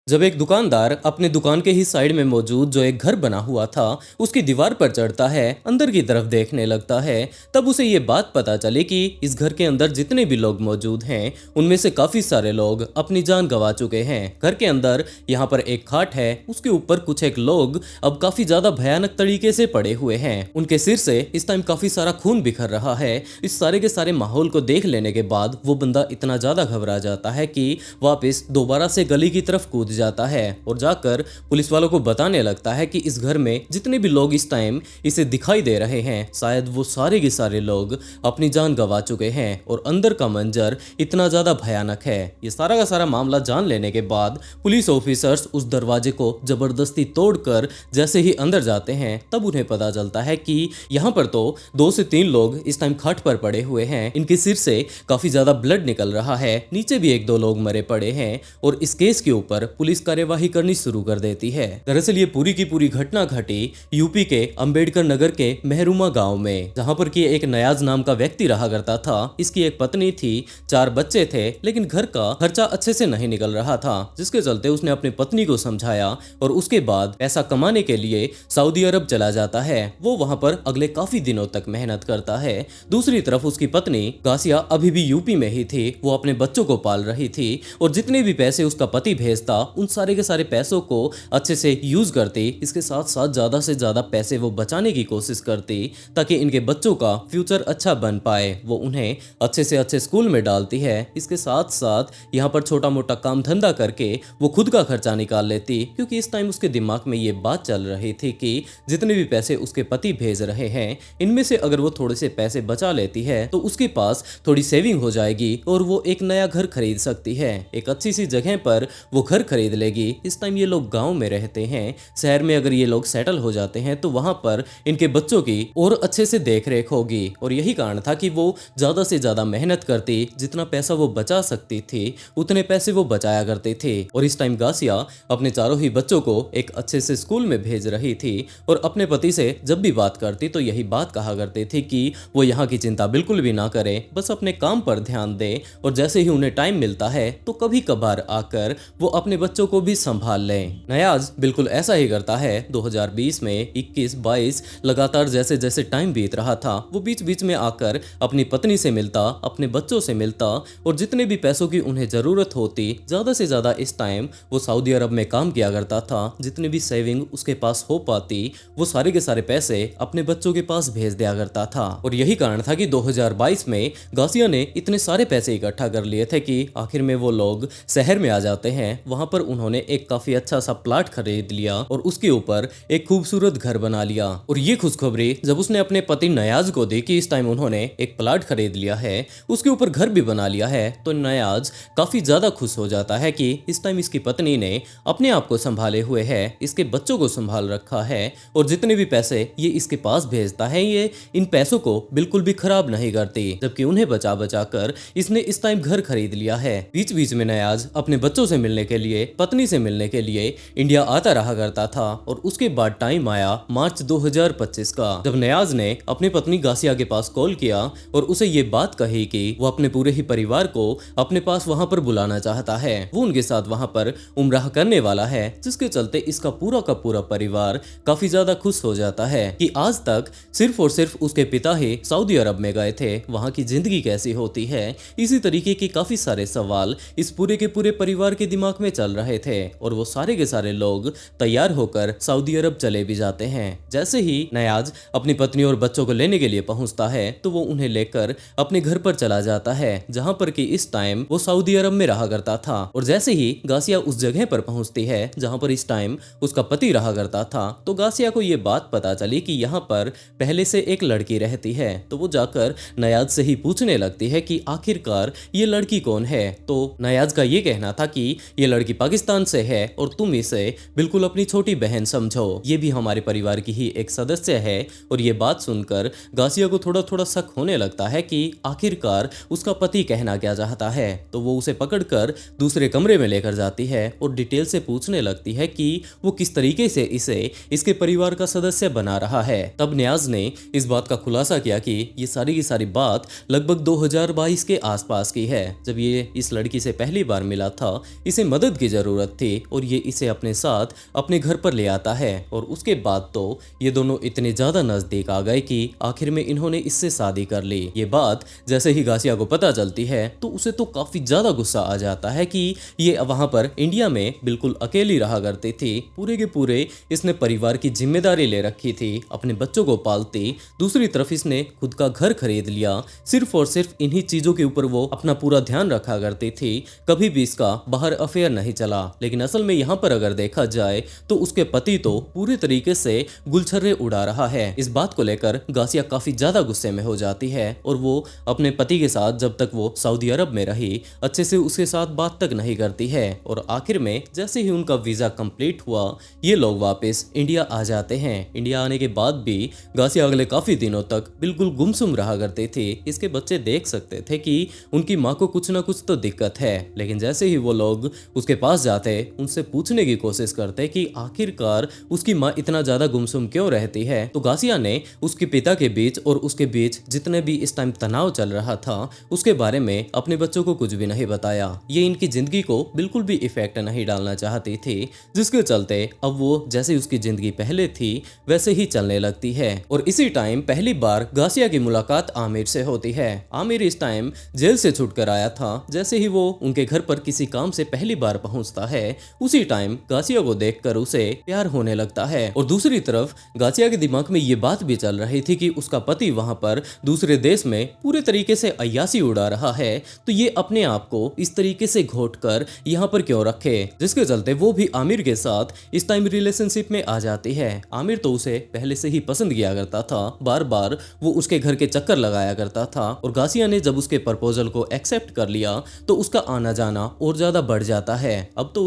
जब एक दुकानदार अपने दुकान के ही साइड में मौजूद जो एक घर बना हुआ था उसकी दीवार पर चढ़ता है, अंदर की तरफ देखने लगता है। तब उसे ये बात पता चले कि इस घर के अंदर जितने भी लोग मौजूद हैं उनमें से काफी सारे लोग अपनी जान गंवा चुके हैं। घर के अंदर यहाँ पर एक खाट है, उसके ऊपर कुछ एक लोग अब काफी ज्यादा भयानक तरीके से पड़े हुए हैं। उनके सिर से इस टाइम काफी सारा खून बिखर रहा है। इस सारे के सारे माहौल को देख लेने के बाद वो बंदा इतना ज्यादा घबरा जाता है कि वापस दोबारा से गली की तरफ कूद जाता है और जाकर पुलिस वालों को बताने लगता है कि इस घर में जितने भी लोग इस टाइम इसे दिखाई दे रहे हैं शायद वो सारे के सारे लोग अपनी जान गंवा चुके हैं और अंदर का मंजर इतना ज्यादा भयानक है। ये सारा का सारा मामला जान लेने के बाद पुलिस ऑफिसर्स उस दरवाजे को जबरदस्ती तोड़कर जैसे ही अंदर जाते हैं तब उन्हें पता चलता है कि यहाँ पर तो 2 से 3 लोग इस टाइम खाट पर पड़े हुए हैं। इनके सिर से काफी ज्यादा ब्लड निकल रहा है, नीचे भी 1-2 लोग मरे पड़े हैं और इस केस के ऊपर पुलिस कार्यवाही करनी शुरू कर देती है। दरअसल ये पूरी की पूरी घटना घटी यूपी के अंबेडकर नगर के महरूमा गांव में, जहां पर कि एक नयाज नाम का व्यक्ति रहा करता था। इसकी एक पत्नी थी, 4 बच्चे थे, लेकिन घर का खर्चा अच्छे से नहीं निकल रहा था, जिसके चलते उसने अपनी पत्नी को समझाया और उसके बाद पैसा कमाने के लिए सऊदी अरब चला जाता है। वो वहां पर अगले काफी दिनों तक मेहनत करता है। दूसरी तरफ उसकी पत्नी गासिया अभी भी यूपी में ही थी, वो अपने बच्चों को पाल रही थी और जितने भी पैसे उसका पति भेजता उन सारे के सारे पैसों को अच्छे से यूज करती। इसके साथ साथ ज्यादा से ज्यादा पैसे वो बचाने की कोशिश करती ताकि इनके बच्चों का फ्यूचर अच्छा बन पाए। वो उन्हें अच्छे से अच्छे स्कूल में डालती है। इसके साथ साथ यहाँ पर छोटा मोटा काम धंधा करके वो खुद का खर्चा निकाल लेती, क्योंकि इस टाइम उसके दिमाग में ये बात चल रही थी कि जितने भी पैसे उसके पति भेज रहे हैं इनमें से अगर वो थोड़े से पैसे बचा लेती है तो उसके पास थोड़ी सेविंग हो जाएगी और वो एक नया घर खरीद सकती है। एक अच्छी सी जगह पर वो घर खरीद लेगी। इस टाइम ये लोग गांव में रहते हैं, शहर में अगर ये लोग सेटल हो जाते हैं तो वहां पर इनके बच्चों की और अच्छे से देख रेख होगी। और यही कारण था कि वो ज्यादा से ज्यादा मेहनत करती, जितना पैसा वो बचा सकती थी उतने पैसे वो बचाया करते थे। और इस टाइम गासिया अपने चारों ही बच्चों को एक अच्छे से स्कूल में भेज रही थी और अपने पति से जब भी बात करती तो यही बात कहा करते थे कि वो यहाँ की चिंता बिल्कुल भी ना करें, बस अपने काम पर ध्यान दें और जैसे ही उन्हें टाइम मिलता है तो कभी कभार आकर वो अपने बच्चों को भी संभाल लें। नयाज बिल्कुल ऐसा ही करता है। 2020 में 21-22 लगातार जैसे जैसे टाइम बीत रहा था वो बीच बीच में आकर अपनी पत्नी से मिलता, अपने बच्चों से मिलता और जितने भी पैसों की उन्हें जरूरत होती ज्यादा से ज्यादा इस टाइम वो सऊदी अरब में काम किया करता था। जितने भी सेविंग उसके पास हो पाती वो सारे के सारे पैसे अपने बच्चों के पास भेज दिया करता था। और यही कारण था कि 2022 में गासिया ने इतने सारे पैसे इकट्ठा कर लिए थे कि आखिर में वो लोग शहर में आ जाते हैं। वहां पर उन्होंने एक काफी अच्छा सा प्लाट खरीद लिया और उसके ऊपर एक खूबसूरत घर बना लिया। और ये खुशखबरी जब उसने अपने पति नयाज को दी कि इस टाइम उन्होंने एक प्लाट खरीद लिया है, उसके ऊपर घर भी बना लिया है, तो नयाज काफी ज्यादा खुश हो जाता है कि इस टाइम इसकी पत्नी ने अपने आप को संभाले हुए है, इसके बच्चों को संभाल रखा है और जितने भी पैसे ये इसके पास भेजता है ये इन पैसों को बिल्कुल भी खराब नहीं करती, जबकि उन्हें बचा बचा कर इसने इस टाइम घर खरीद लिया है। बीच बीच में नयाज अपने बच्चों से मिलने के लिए, पत्नी से मिलने के लिए इंडिया आता रहा करता था। और उसके बाद टाइम आया मार्च 2025 का, जब नयाज ने अपनी पत्नी गासिया के पास कॉल किया और उसे ये बात कही कि वो अपने पूरे ही परिवार को अपने पास वहां पर बुलाना चाहता है। वो उनके साथ वहां पर उम्राह करने वाला है, जिसके चलते इसका पूरा का पूरा परिवार काफी ज्यादा खुश हो जाता है कि आज तक सिर्फ और सिर्फ उसके पिता ही सऊदी अरब में गए थे, वहां की जिंदगी कैसी होती है, इसी तरीके के काफी सारे सवाल इस पूरे के पूरे परिवार के दिमाग में चल रहे थे। और वो सारे के सारे लोग तैयार होकर सऊदी अरब चले भी जाते हैं। जैसे ही नयाज अपनी पत्नी और बच्चों को लेने के लिए पहुंचता है तो वो उन्हें लेकर अपने घर पर चला जाता है, जहां पर कि इस टाइम वो सऊदी अरब में रहा करता था। और जैसे ही गासिया उस जगह पर पहुंचती है जहां पर इस टाइम उसका पति रहा करता था, तो गासिया को ये बात पता चली कि यहाँ पर पहले से एक लड़की रहती है। तो वो जाकर नयाज से ही पूछने लगती है कि आखिरकार ये लड़की कौन है। तो नयाज का ये कहना था कि ये लड़की पाकिस्तान से है और तुम इसे बिल्कुल अपनी छोटी बहन समझो, ये भी हमारे परिवार की ही एक सदस्य है। और ये बात सुनकर गासिया को थोड़ा थोड़ा शक होने लगता है कि आखिरकार उसका पति कहना क्या चाहता है। तो वो उसे पकड़कर दूसरे कमरे में लेकर जाती है और डिटेल से पूछने लगती है कि वो किस तरीके से इसे इसके परिवार का सदस्य बना रहा है। तब न्याज ने इस बात का खुलासा किया कि ये सारी की सारी बात लगभग 2022 के आसपास की है, जब ये इस लड़की से पहली बार मिला था, इसे मदद की ज़रूरत थी और ये इसे अपने साथ अपने घर पर ले आता है। और उसके बाद तो ये दोनों इतने ज़्यादा नज़दीक आ गए कि आखिर में इन्होंने इससे शादी कर ली। ये बात जैसे ही गासिया को पता चलती है तो उसे तो काफ़ी ज़्यादा गुस्सा आ जाता है कि ये वहाँ पर इंडिया में बिल्कुल अकेली रहा करती थी। पूरे के पूरे इसने परिवार की जिम्मेदारी ले रखी थी, अपने बच्चों को पालती, दूसरी तरफ इसने खुद का घर खरीद लिया। सिर्फ और सिर्फ इन्हीं चीज़ों के ऊपर वो अपना पूरा ध्यान रखा करती थी, कभी भी इसका बाहर अफेयर नहीं चला। लेकिन असल में यहाँ पर अगर देखा जाए तो उसके पति तो पूरे तरीके से गुलछर्रे उड़ा रहा है। इस बात को लेकर गासिया काफी ज्यादा गुस्से में हो जाती है और वो अपने पति के साथ जब तक वो सऊदी अरब में रही अच्छे से उसके साथ बात तक नहीं करती है। और आखिर में जैसे ही उनका वीजा कंप्लीट हुआ ये लोग वापस इंडिया आ जाते हैं। इंडिया आने के बाद भी गासिया अगले काफी दिनों तक बिल्कुल गुमसुम रहा करती थी। इसके बच्चे देख सकते थे कि उनकी माँ को कुछ ना कुछ तो दिक्कत है, लेकिन जैसे ही वो लोग उसके पास जाते उनसे पूछने की कोशिश करते कि आखिरकार उसकी माँ इतना ज्यादा गुमसुम क्यों रहती है, तो गासिया ने उसके पिता के बीच और उसके बीच जितने भी इस टाइम तनाव चल रहा था उसके बारे में अपने बच्चों को कुछ भी नहीं बताया। ये इनकी जिंदगी को बिल्कुल भी इफेक्ट नहीं डालना चाहती थी, जिसके चलते अब वो जैसे उसकी जिंदगी पहले थी वैसे ही चलने लगती है। और इसी टाइम पहली बार गासिया की मुलाकात आमिर से होती है। आमिर इस टाइम जेल से छूटकर आया था। जैसे ही वो उनके घर पर किसी काम से पहली बार पहुंचता है उसी टाइम गासिया को देखकर उसे प्यार होने लगता है। और दूसरी तरफ गासिया के दिमाग में ये बात भी चल रही थी कि उसका पति वहां पर दूसरे देश में पूरे तरीके से अय्यासी उड़ा रहा है, तो ये अपने आप को इस तरीके से घोट कर यहाँ पर क्यों रखे, जिसके चलते वो भी आमिर के साथ इस टाइम रिलेशनशिप में आ जाती है। आमिर तो उसे पहले से ही पसंद किया करता था, बार बार वो उसके घर के चक्कर लगाया करता था। और गासिया ने जब उसके प्रपोजल को एक्सेप्ट कर लिया तो उसका आना जाना और ज्यादा बढ़ जाता है। अब तो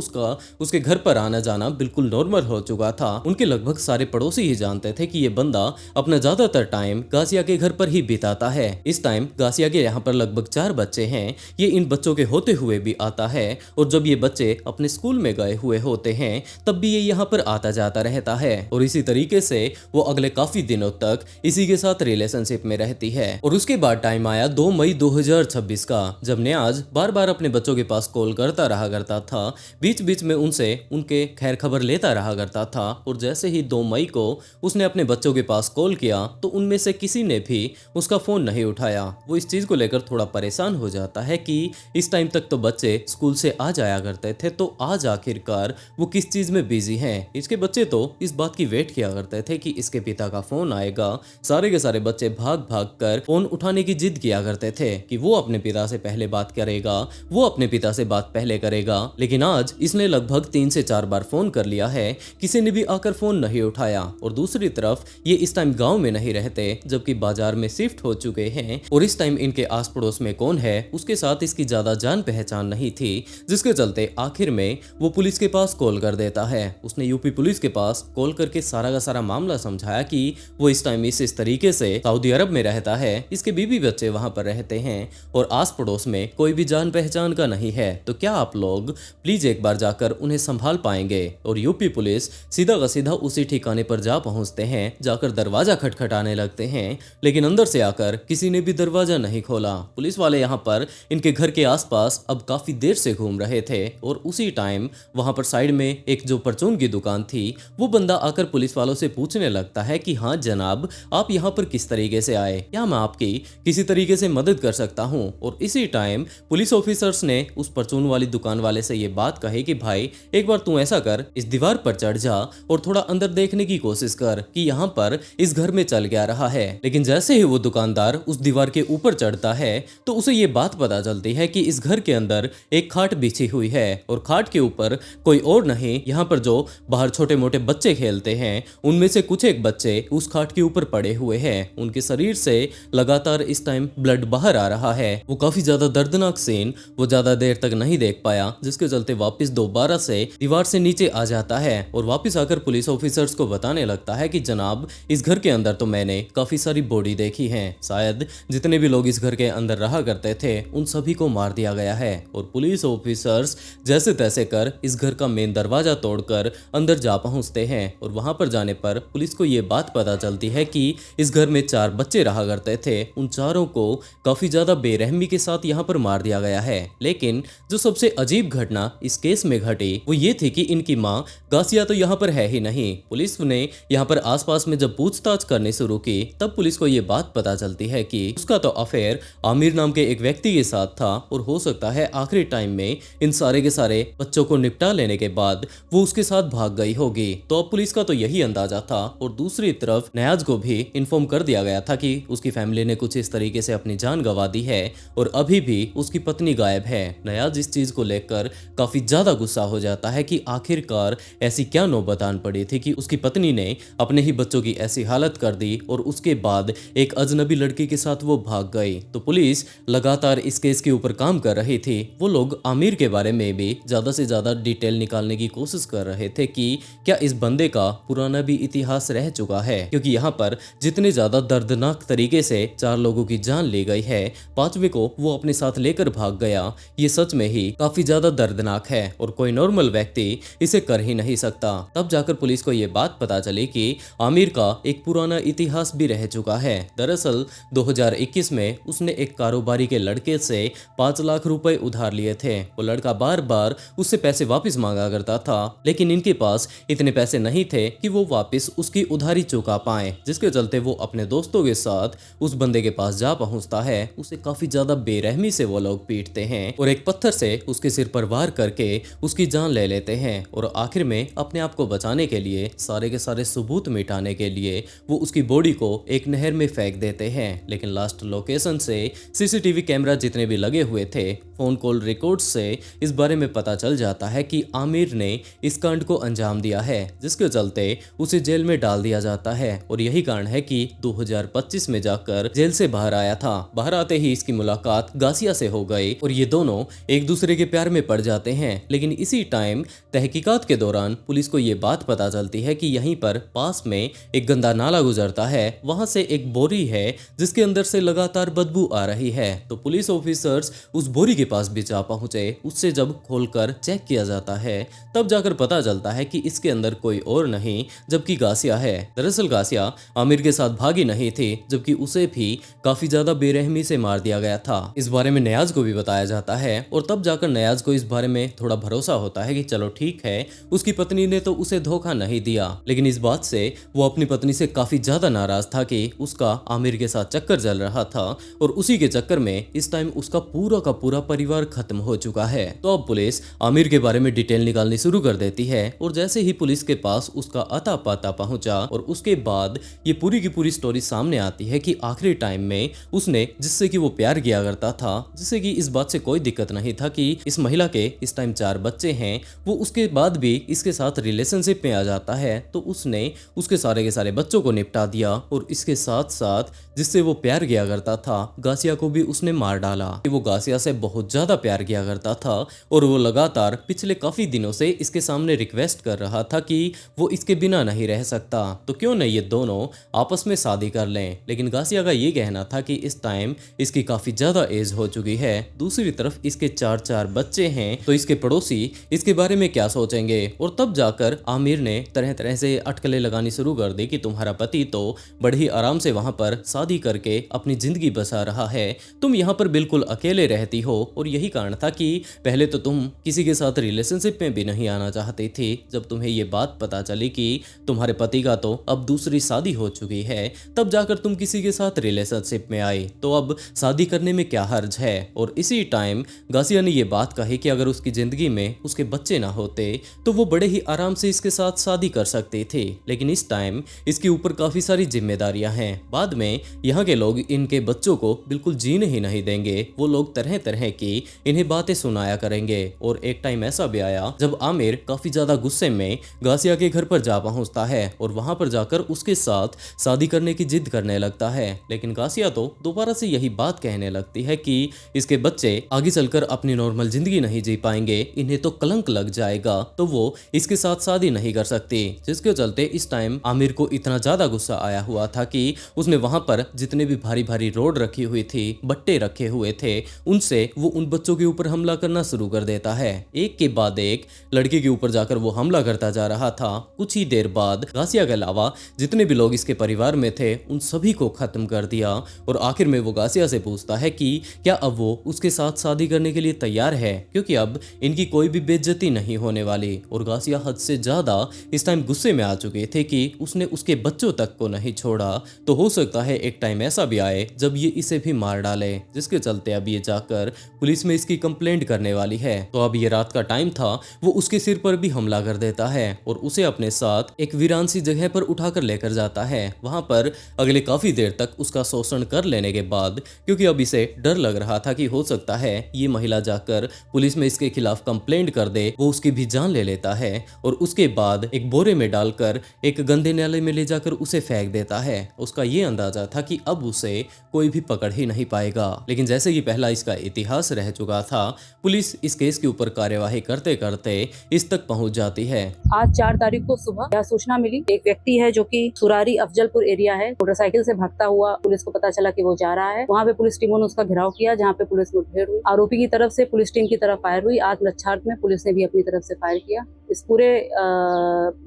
उसके घर पर आना जाना बिल्कुल नॉर्मल हो चुका था। उनके लगभग सारे पड़ोसी ही जानते थे कि ये बंदा अपना ज्यादातर टाइम गासिया के घर पर ही बिताता है। इस टाइम गासिया के यहाँ पर लगभग 4 बच्चे हैं। ये इन बच्चों के होते हुए भी आता है और जब ये बच्चे अपने स्कूल में गए हुए होते हैं तब भी ये यहाँ पर आता जाता रहता है। और इसी तरीके से वो अगले काफी दिनों तक इसी के साथ रिलेशनशिप में रहती है। और उसके बाद टाइम आया 2 मई 2026 का, जब नियाज बार बार अपने बच्चों के पास कॉल करता रहा करता था, बीच बीच में उनसे उनके खैर खबर लेता रहा करता था। और जैसे ही 2 मई को उसने अपने बच्चों के पास कॉल किया तो उनमें से किसी ने भी उसका फोन नहीं उठाया। वो इस चीज को लेकर थोड़ा परेशान हो जाता है कि इस टाइम तक तो बच्चे स्कूल से आ जाया करते थे, तो आज आखिरकार वो किस चीज में बिजी हैं। इसके बच्चे तो इस बात की वेट किया करते थे कि इसके पिता का फोन आएगा। सारे के सारे बच्चे भाग भाग कर फोन उठाने की जिद किया करते थे कि वो अपने पिता से पहले बात करेगा, वो अपने पिता से बात पहले करेगा। लेकिन आज इसने लगभग 3 से 4 बार फोन कर लिया है, किसी ने भी आकर फोन नहीं उठाया। और दूसरी तरफ ये इस टाइम गांव में नहीं रहते जबकि बाजार में शिफ्ट हो चुके हैं। और इस टाइम इनके आस पड़ोस में कौन है उसके साथ इसकी ज्यादा जान पहचान नहीं थी, जिसके चलते आखिर में वो पुलिस के पास कॉल कर देता है। उसने यूपी पुलिस के पास कॉल करके सारा का सारा मामला समझाया कि वो इस टाइम इस तरीके से सऊदी अरब में रहता है, इसके बीवी बच्चे वहां पर रहते हैं और आस पड़ोस में कोई भी जान पहचान का नहीं है, तो क्या आप लोग प्लीज एक बार जाकर उन्हें संभाल पाएंगे। और यूपी पुलिस सीधा का सीधा उसी ठिकाने पर जा पहुंचते हैं, जाकर दरवाजा खटखटाने लगते हैं, लेकिन अंदर से आकर किसी ने भी दरवाजा नहीं खोला। पुलिस वाले यहाँ पर इनके घर के आसपास अब काफी देर से घूम रहे थे और उसी टाइम वहां पर साइड में एक जो परचून की दुकान थी वो बंदा आकर पुलिस वालों से पूछने लगता है कि हाँ जनाब, आप यहाँ पर किस तरीके से आए, क्या मैं आपकी किसी तरीके से मदद कर सकता हूँ। और इसी टाइम पुलिस ऑफिसर्स ने उस परचून वाली दुकान वाले से ये बात कही कि भाई एक बार तू ऐसा कर, इस दीवार पर चढ़ जा और थोड़ा अंदर देखने की कोशिश कर कि यहाँ पर इस घर में चल क्या रहा है। लेकिन जैसे ही वो दुकानदार उस दीवार के ऊपर चढ़ता है तो उसे ये बात पता चलती है कि इस घर के अंदर एक खाट बिछी हुई है और खाट के ऊपर कोई और नहीं, यहाँ पर जो बाहर छोटे मोटे बच्चे खेलते हैं उनमें से कुछ एक बच्चे उस खाट के ऊपर पड़े हुए हैं। उनके शरीर से लगातार इस टाइम ब्लड बाहर आ रहा है। वो काफी ज्यादा दर्दनाक सीन वो ज्यादा देर तक नहीं देख पाया, जिसके चलते वापस दोबारा से दीवार से नीचे आ जाता है और वापस आकर पुलिस ऑफिसर्स को बताने लगता है कि जनाब इस घर के अंदर तो मैंने काफी सारी बॉडी देखी है, शायद जितने भी लोग इस घर के अंदर रहा करते थे उन सभी को मार दिया गया है। और पुलिस ऑफिसर्स जैसे तैसे कर इस घर का मेन दरवाजा तोड़कर अंदर जा पहुंचते हैं और वहां पर जाने पर पुलिस को ये बात पता चलती है कि इस घर में 4 बच्चे रहा करते थे, उन चारों को काफी ज्यादा बेरहमी के साथ यहाँ पर मार दिया गया है। लेकिन जो सबसे अजीब घटना इस केस में घटी वो ये थी कि इनकी माँ गासिया तो यहाँ पर है ही नहीं। पुलिस ने यहाँ पर आसपास में जब पूछताछ करनी शुरू की तब पुलिस को ये बात पता चलती है कि उसका तो अफेयर आमिर नाम के एक व्यक्ति के साथ था और हो सकता है आखिरी टाइम में इन सारे के सारे बच्चों को निपटा लेने के बाद वो उसके साथ भाग गई होगी। तो अब पुलिस का तो यही अंदाजा था और दूसरी तरफ नयाज को भी इन्फॉर्म कर दिया गया था कि उसकी फैमिली ने कुछ इस तरीके से अपनी जान गंवा दी है और अभी भी उसकी पत्नी गायब है। नयाज इस चीज को लेकर काफी ज्यादा गुस्सा हो जाता है कि आखिरकार ऐसी क्या नौबत आन पड़ी थी कि उसकी पत्नी ने अपने ही बच्चों की ऐसी हालत कर दी और उसके बाद एक अजनबी लड़की के साथ वो भाग गई। तो पुलिस लगातार इस केस के ऊपर काम कर रही थी। वो लोग आमिर के बारे में भी ज्यादा से ज्यादा डिटेल निकालने की कोशिश कर रहे थे कि क्या इस बंदे का पुराना भी इतिहास रह चुका है, क्योंकि यहाँ पर जितने ज्यादा दर्दनाक तरीके से 4 लोगों की जान ली गई है, 5वें को वो अपने साथ लेकर भाग गया, ये सच में ही काफी ज्यादा दर्दनाक है और कोई नॉर्मल व्यक्ति इसे कर ही नहीं सकता। तब जाकर पुलिस को ये बात पता चली कि आमिर का एक पुराना इतिहास भी रह चुका है। दरअसल 2021 में उसने एक कारोबारी के लड़के से 5 लाख रुपए उधार लिए थे। वो लड़का बार बार उससे पैसे वापस मांगा करता था, लेकिन इनके पास इतने पैसे नहीं थे कि वो वापस उसकी उधारी चुका पाए, जिसके चलते वो अपने दोस्तों के साथ उस बंदे के पास जा पहुंचता है। उसे काफी ज्यादा बेरहमी से वो लोग पीटते हैं और एक पत्थर से उसके सिर पर वार करके उसकी जान ले लेते हैं और आखिर में अपने आप को बचाने के लिए, सारे के सारे सबूत मिटाने के लिए वो उसकी बॉडी को एक नहर में फेंक देते हैं। लेकिन लास्ट लोकेशन से सीसीटीवी कैमरा जितने भी लगे हुए थे, फोन कॉल रिकॉर्ड से इस बारे में पता चल जाता है कि आमिर ने इस कांड को अंजाम दिया है, जिसके चलते उसे जेल में डाल दिया जाता है और यही कारण है कि 2025 में जाकर जेल से बाहर आया था। बाहर आते ही इसकी मुलाकात गासिया से हो गई और ये दोनों एक दूसरे के प्यार में पड़ जाते हैं। लेकिन इसी टाइम तहकीकात के दौरान पुलिस को ये बात पता चलती है कि यहीं पर पास में एक गंदा नाला गुजरता है, वहां से एक बोरी है जिसके अंदर से लगातार बदबू आ रही है। तो पुलिस ऑफिसर्स उस बोरी के पास भी जा पहुंचे। उससे जब खोलकर चेक किया जाता है तब जाकर पता चलता है कि इसके अंदर कोई और नहीं जबकि गासिया है। दरअसल गासिया आमिर के साथ भागी नहीं थी, जबकि उसे भी काफी ज्यादा बेरहमी से मार दिया गया था। इस बारे में नयाज को भी बताया जाता है और तब जाकर नयाज को इस बारे में थोड़ा भरोसा होता है कि चलो ठीक है, उसकी पत्नी ने तो उसे धोखा नहीं दिया। लेकिन इस बात से वो अपनी पत्नी से काफी ज्यादा नाराज था कि उसका आमिर के साथ चक्कर चल रहा था और उसी के चक्कर में इस टाइम उसका पूरा का पूरा परिवार खत्म हो चुका है। तो अब पुलिस आमिर के बारे में डिटेल निकालनी शुरू कर देती है और जैसे ही पुलिस के पास उसका अता पता पहुंचा और उसके बाद ये पूरी की पूरी स्टोरी सामने आती है कि आखिरी टाइम में उसने जिससे कि वो प्यार किया करता था, जिससे कि इस बात से कोई दिक्कत नहीं था कि इस महिला के इस टाइम 4 बच्चे हैं, वो उसके बाद भी इसके साथ रिलेशनशिप में आ जाता है, तो उसने उसके सारे के सारे बच्चों को निपटा दिया और इसके साथ साथ जिससे वो प्यार किया करता था गासिया को भी उसने मार डाला। वो गासिया से बहुत ज्यादा प्यार किया करता था और वो लगातार पिछले काफी दिनों से इसके सामने रिक्वेस्ट कर रहा था कि वो इसके बिना नहीं रह सकता, तो क्यों नहीं ये दोनों आपस में शादी कर लें। लेकिन गासिया का ये कहना था कि इस टाइम इसकी काफी ज्यादा एज हो चुकी है, दूसरी तरफ इसके 4 बच्चे हैं, तो इसके पड़ोसी इसके बारे में क्या सोचेंगे। और तब जाकर आमिर ने तरह तरह से अटकलें लगानी शुरू कर दी कि तुम्हारा पति तो बड़े ही आराम से वहां पर शादी करके अपनी जिंदगी बसा रहा है, तुम यहाँ पर बिल्कुल अकेले रहती हो और यही कारण था कि पहले तो तुम किसी के साथ रिलेशनशिप में भी नहीं आना चाहती थी। जब तुम्हें ये बात पता चली कि तुम्हारे पति का तो अब दूसरी शादी हो चुकी है, तब जाकर तुम किसी के साथ रिलेशनशिप में आई, तो अब शादी करने में क्या हर्ज है। और इसी टाइम गासिया ने ये बात कही कि अगर उसकी जिंदगी में उसके बच्चे ना होते तो वो बड़े ही आराम से इसके साथ शादी कर सकती थी, लेकिन इस टाइम इसके ऊपर काफी सारी जिम्मेदारियां हैं। बाद में यहाँ के लोग इनके बच्चों को बिल्कुल जीने ही नहीं देंगे, वो लोग तरह तरह की इन्हें बातें सुनाया करेंगे। और एक टाइम ऐसा भी आया जब आमिर काफी ज्यादा गुस्से में गासिया के घर पर जा पहुंचता है और वहां पर जाकर उसके साथ शादी करने की जिद करने लगता है। लेकिन गासिया तो दोबारा से यही बात कहने लगती है कि इसके बच्चे आगे चलकर अपनी नॉर्मल जिंदगी नहीं जी पाएंगे, इन्हें तो कलंक लग जाएगा, तो वो इसके साथ शादी नहीं कर सकती। जिसके चलते इस टाइम आमिर को इतना ज्यादा गुस्सा आया हुआ था कि उसने वहां पर जितने भी भारी भारी रोड रखी हुई थी, बट्टे रखे हुए थे, उनसे वो उन बच्चों के ऊपर हमला करना शुरू कर देता है। एक के बाद एक लड़के के ऊपर जाकर वो हमला करता जा रहा था। कुछ ही देर बाद गासिया के अलावा जितने भी लोग इसके परिवार में थे उन सभी को खत्म कर दिया और आखिर में वो गासिया से पूछता है कि क्या अब वो उसके साथ शादी करने के लिए तैयार है, क्योंकि अब इनकी कोई भी बेइज्जती नहीं होने वाली। और गासिया हद से ज्यादा इस टाइम गुस्से में आ चुके थे कि उसने उसके बच्चों तक को नहीं छोड़ा, तो हो सकता है एक टाइम ऐसा भी आए जब ये इसे भी मार डाले, जिसके चलते अब ये जाकर पुलिस में इसकी कंप्लेंट करने वाली है। तो अब ये रात का टाइम था, वो उसके सिर पर भी हमला कर देता है और उसे अपने साथ एक वीरान सी जगह पर उठाकर लेकर जाता है। वहां पर अगले काफी देर तक उसका शोषण कर लेने के बाद, क्योंकि अब इसे डर लग रहा था कि हो सकता है ये महिला जाकर पुलिस में इसके खिलाफ कंप्लेंट कर दे, वो उसकी भी जान ले लेता है और उसके बाद एक बोरे में डालकर एक गंदे नाले में ले जाकर उसे फेंक देता है। उसका ये अंदाजा था कि अब उसे कोई भी पकड़ ही नहीं पाएगा, लेकिन जैसे कि पहला इसका इतिहास रह चुका था, पुलिस इस केस के ऊपर कार्यवाही करते करते इस तक पहुंच जाती है। आज 4 तारीख को सुबह यह सूचना मिली, एक व्यक्ति है जो कि सुरारी अफजलपुर एरिया है, मोटरसाइकिल से भागता हुआ पुलिस को पता चला कि वो जा रहा है। वहाँ पे पुलिस टीमों ने उसका घेराव किया, जहाँ पे पुलिस मुठभेड़ हुई। आरोपी की तरफ से पुलिस टीम की तरफ फायर हुई। आत्मरक्षार्थ में पुलिस ने भी अपनी तरफ से फायर किया। इस पूरे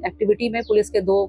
एक्टिविटी में पुलिस के 2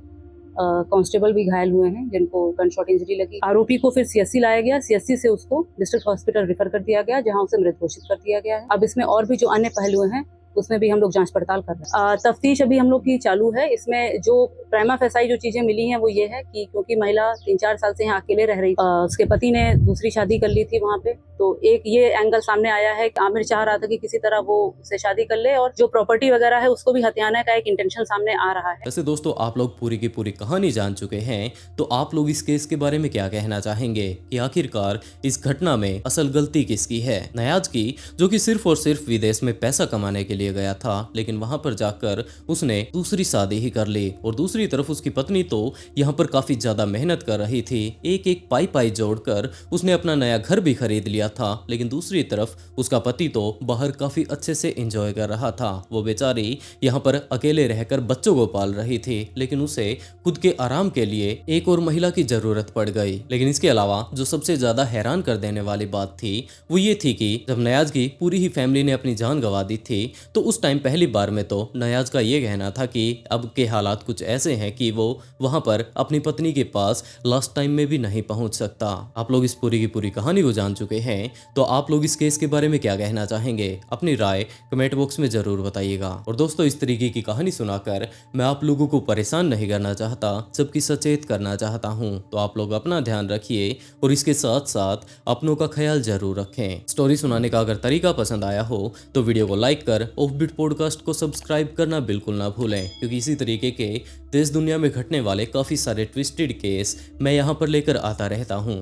कांस्टेबल भी घायल हुए हैं, जिनको गनशॉट इंजरी लगी। आरोपी को फिर सीएससी लाया गया, सीएससी से उसको डिस्ट्रिक्ट हॉस्पिटल रेफर कर दिया गया, जहां उसे मृत घोषित कर दिया गया है। अब इसमें और भी जो अन्य पहलू हैं उसमें भी हम लोग जांच पड़ताल कर रहे हैं। तफ्तीश अभी हम लोग की चालू है। इसमें जो प्राइमा फेसाई जो चीजें मिली हैं वो ये है कि क्योंकि महिला 3-4 साल से यहाँ अकेले रह रही, उसके पति ने दूसरी शादी कर ली थी वहाँ पे, तो एक ये एंगल सामने आया है कि आमिर चाह रहा था कि किसी तरह वो उससे शादी कर ले और जो प्रॉपर्टी वगैरह है उसको भी हथियाने का एक इंटेंशन सामने आ रहा है। वैसे दोस्तों, आप लोग पूरी की पूरी कहानी जान चुके हैं, तो आप लोग इस केस के बारे में क्या कहना चाहेंगे कि आखिरकार इस घटना में असल गलती किसकी है? नयाज की, जो कि सिर्फ और सिर्फ विदेश में पैसा कमाने के लिए गया था, लेकिन वहां पर जाकर उसने दूसरी शादी ही कर ली। और दूसरी तरफ उसकी पत्नी तो यहाँ पर काफी ज्यादा मेहनत कर रही थी, एक एक पाई जोड़कर उसने अपना नया घर भी खरीद लिया था। लेकिन दूसरी तरफ उसका पति तो बाहर काफी अच्छे से एंजॉय कर रहा था। वो बेचारी यहाँ पर अकेले रहकर बच्चों को पाल रही थी, लेकिन उसे खुद के आराम के लिए एक और महिला की जरूरत पड़ गई। लेकिन इसके अलावा जो सबसे ज्यादा हैरान कर देने वाली बात थी वो ये थी कि जब नयाज की पूरी ही फैमिली ने अपनी जान गंवा दी थी, तो उस टाइम पहली बार में तो नयाज का ये कहना था कि अब के हालात कुछ ऐसे हैं कि वो वहां पर अपनी पत्नी के पास लास्ट टाइम में भी नहीं पहुंच सकता। आप लोग इस पूरी की पूरी कहानी को जान चुके हैं, तो आप लोग इस केस के बारे में क्या कहना चाहेंगे? अपनी राय कमेंट बॉक्स में जरूर बताइएगा। और दोस्तों, इस तरीके की कहानी सुनाकर मैं आप लोगों को परेशान नहीं करना चाहता, सबकी सचेत करना चाहता हूं। तो आप लोग अपना ध्यान रखिए और इसके साथ साथ अपनों का ख्याल जरूर रखें। स्टोरी सुनाने का अगर तरीका पसंद आया हो तो वीडियो को लाइक कर ऑफबीट पॉडकास्ट को सब्सक्राइब करना बिल्कुल ना भूलें, क्योंकि इसी तरीके के देश दुनिया में घटने वाले काफी सारे ट्विस्टेड केस मैं यहाँ पर लेकर आता रहता हूँ।